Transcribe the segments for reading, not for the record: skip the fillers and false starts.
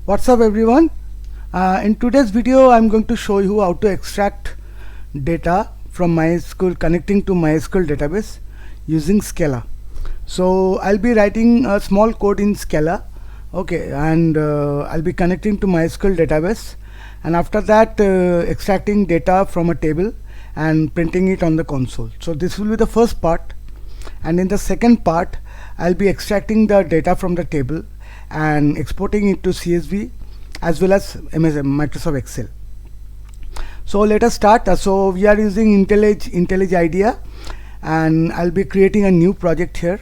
What's up everyone? In today's video I'm going to show you how to extract data from MySQL, connecting to MySQL database using Scala. So I'll be writing a small code in Scala, okay, and I'll be connecting to MySQL database, and after that extracting data from a table and printing it on the console. So this will be the first part, and in the second part I'll be extracting the data from the table and exporting it to CSV as well as Microsoft Excel. So let us start. So we are using IntelliJ IDEA, and I'll be creating a new project here.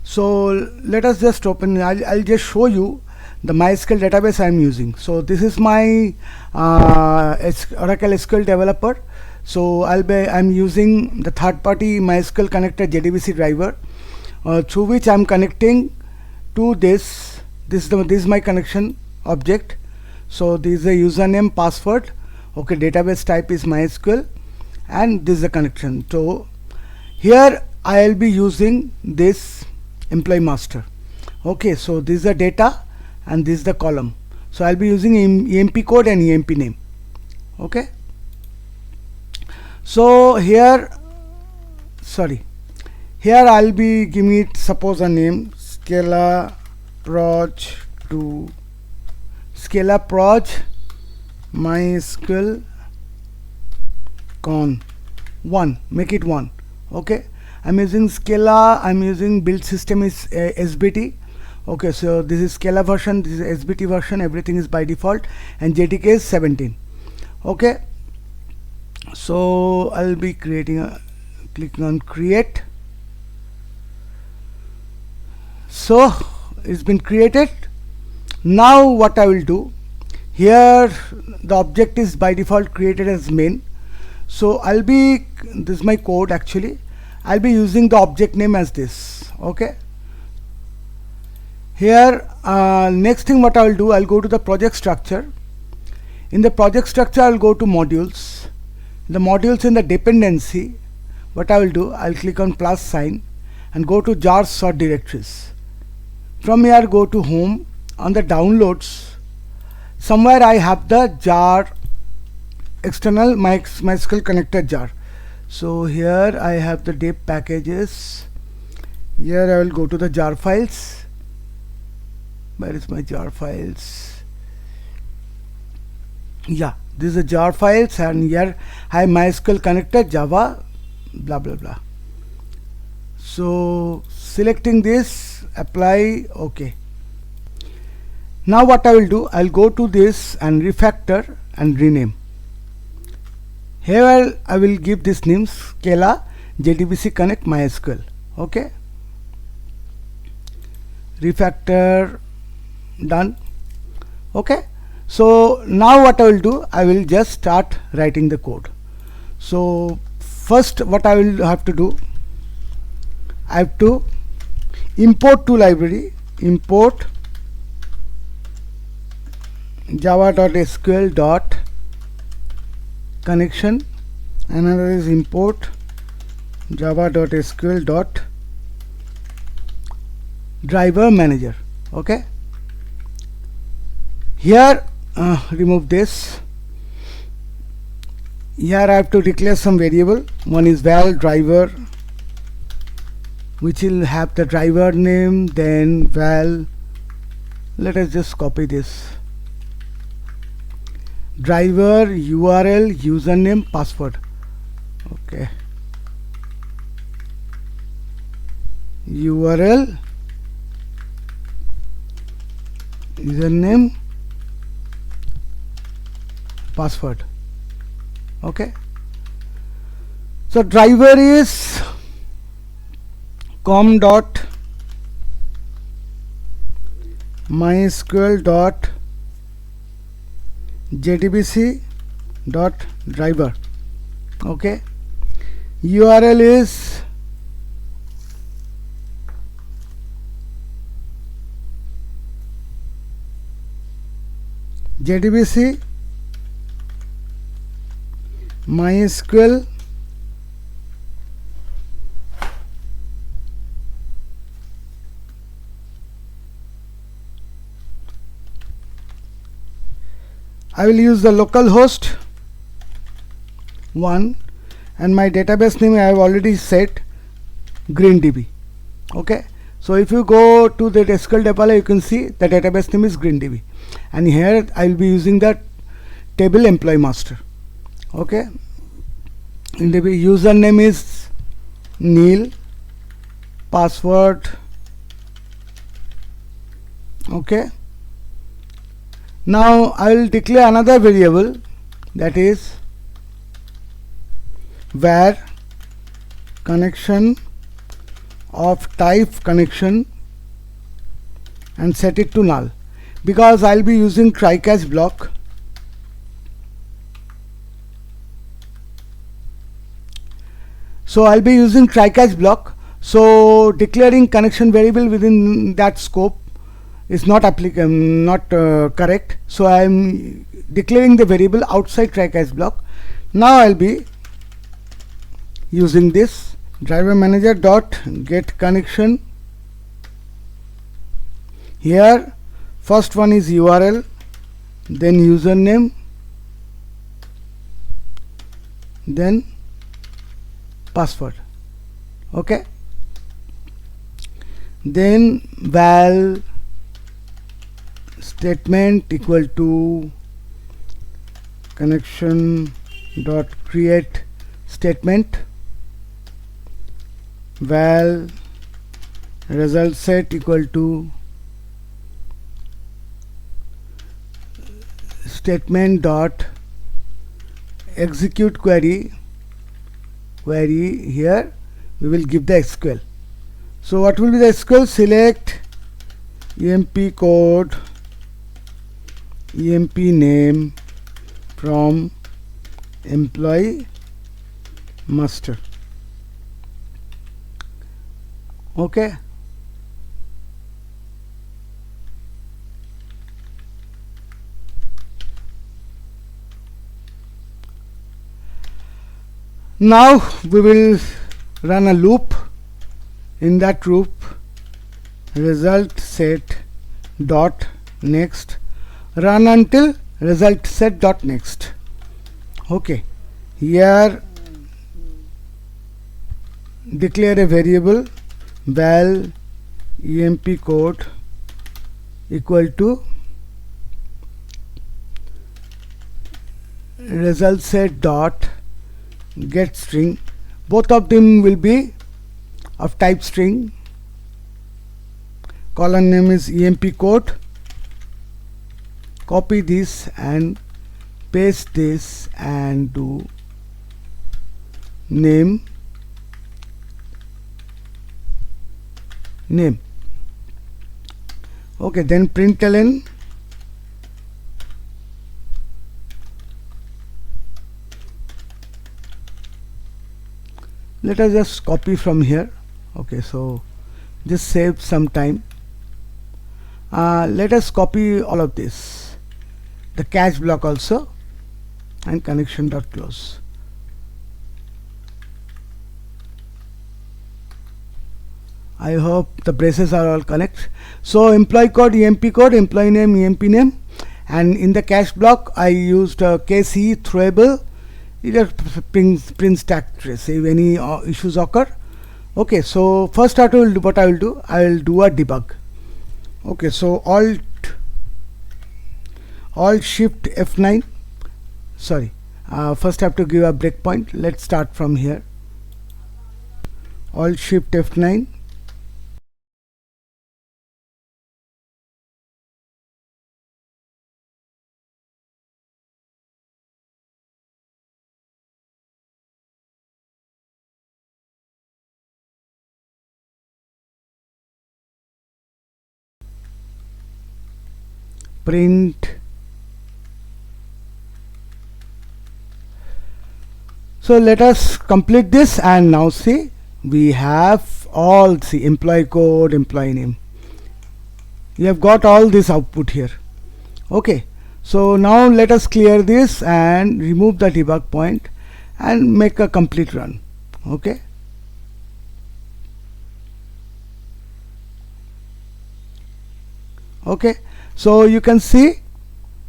So let us just open. I'll just show you the MySQL database I'm using. So this is my Oracle SQL Developer. So I'm using the third-party mysql-connector-jdbc driver, through which I'm connecting to this. This is my connection object. So this is a username, password. Okay, database type is MySQL, and this is the connection. So here I'll be using this employee master. Okay, so this is the data and this is the column. So I'll be using EMP code and EMP name. Okay, so here I'll be giving it, suppose, a name, Scala proj MySQL con 1, make it 1. Okay, I'm using Scala, I'm using build system is SBT. Okay, so this is Scala version, this is SBT version, everything is by default, and JDK is 17. Okay, so I'll be creating clicking on create. So it's been created. Now what I will do, here the object is by default created as main. So this is my code actually. I'll be using the object name as this. Okay, here next thing what I will do, I'll go to the project structure. In the project structure I'll go to modules. The modules in the dependency, what I will do, I'll click on plus sign and go to jar sort directories. From here go to home. On the downloads, somewhere I have the jar external MySQL connector jar. So here I have the deb packages. Here I will go to the jar files. Where is my jar files? Yeah, this is the jar files, and here I have MySQL connector Java blah blah blah. So selecting this, apply. Okay, now what I will do, I'll go to this and refactor and rename. Here I will give this name Scala JDBC Connect MySQL. Okay, refactor, done. Okay, so now what I will do, I will just start writing the code. So first what I will have to do, I have to import to library, import java.sql connection, another is import java.sql driver manager. Okay, here remove this. Here I have to declare some variable. One is val driver, which will have the driver name, then val, let us just copy this, driver URL, username, password. Okay, URL, username, password. Okay, so driver is com.mysql.jdbc.driver. Okay, URL is jdbc MySQL I will use the local host 1 and my database name I have already set GreenDB. Okay, so if you go to the SQL Developer, you can see the database name is GreenDB, and here I will be using the table employee master. Okay, in the username is Neil, password. Okay, now I will declare another variable, that is where connection of type connection, and set it to null, because I'll be using try catch block. So I'll be using try catch block, so declaring connection variable within that scope is not correct, so I am declaring the variable outside try catch block. Now I'll be using this driver manager dot get connection. Here first one is URL, then username, then password. Okay, then val statement equal to connection dot create statement, val result set equal to statement dot execute query. Here we will give the SQL. So what will be the SQL? Select emp code, emp name from employee master. Okay, now we will run a loop. In that loop, result set dot next, run until result set dot next. Okay, here declare a variable val emp code equal to result set dot get string. Both of them will be of type string. Column name is emp code. Copy this and paste this and do name. Okay, then println let us just copy from here. Okay, so just save some time. Let us copy all of this, the catch block also, and connection dot close. I hope the braces are all correct. So employee code, emp code, employee name, emp name, and in the catch block I used KC throwable. It print stack trace if any issues occur. Okay, so first what I will do, I will do a debug. Okay, so alt shift F9. Sorry, first I have to give a breakpoint. Let's start from here. Alt shift F9. Print. So let us complete this, and now see we have all employee code, employee name. You have got all this output here. Okay, so now let us clear this and remove the debug point, and make a complete run. Okay. Okay, so you can see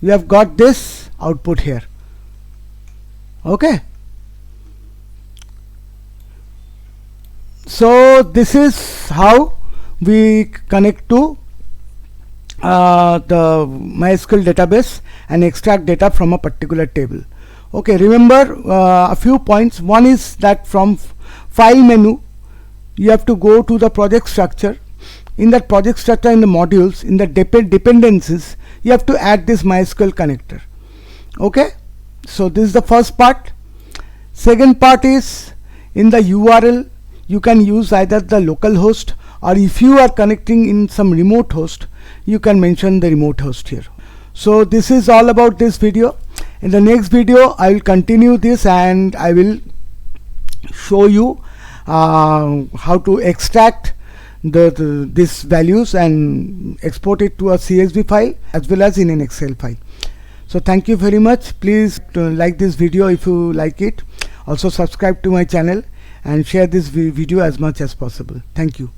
we have got this output here. Okay, so this is how we connect to the MySQL database and extract data from a particular table. Okay, remember a few points. One is that from file menu you have to go to the project structure. In that project structure, in the modules, in the dependencies, you have to add this MySQL connector. Okay, so this is the first part. Second part is in the URL you can use either the local host, or if you are connecting in some remote host, you can mention the remote host here. So this is all about this video. In the next video I will continue this and I will show you how to extract these values and export it to a CSV file as well as in an Excel file. So thank you very much. Please like this video if you like it. Also subscribe to my channel and share this video as much as possible. Thank you.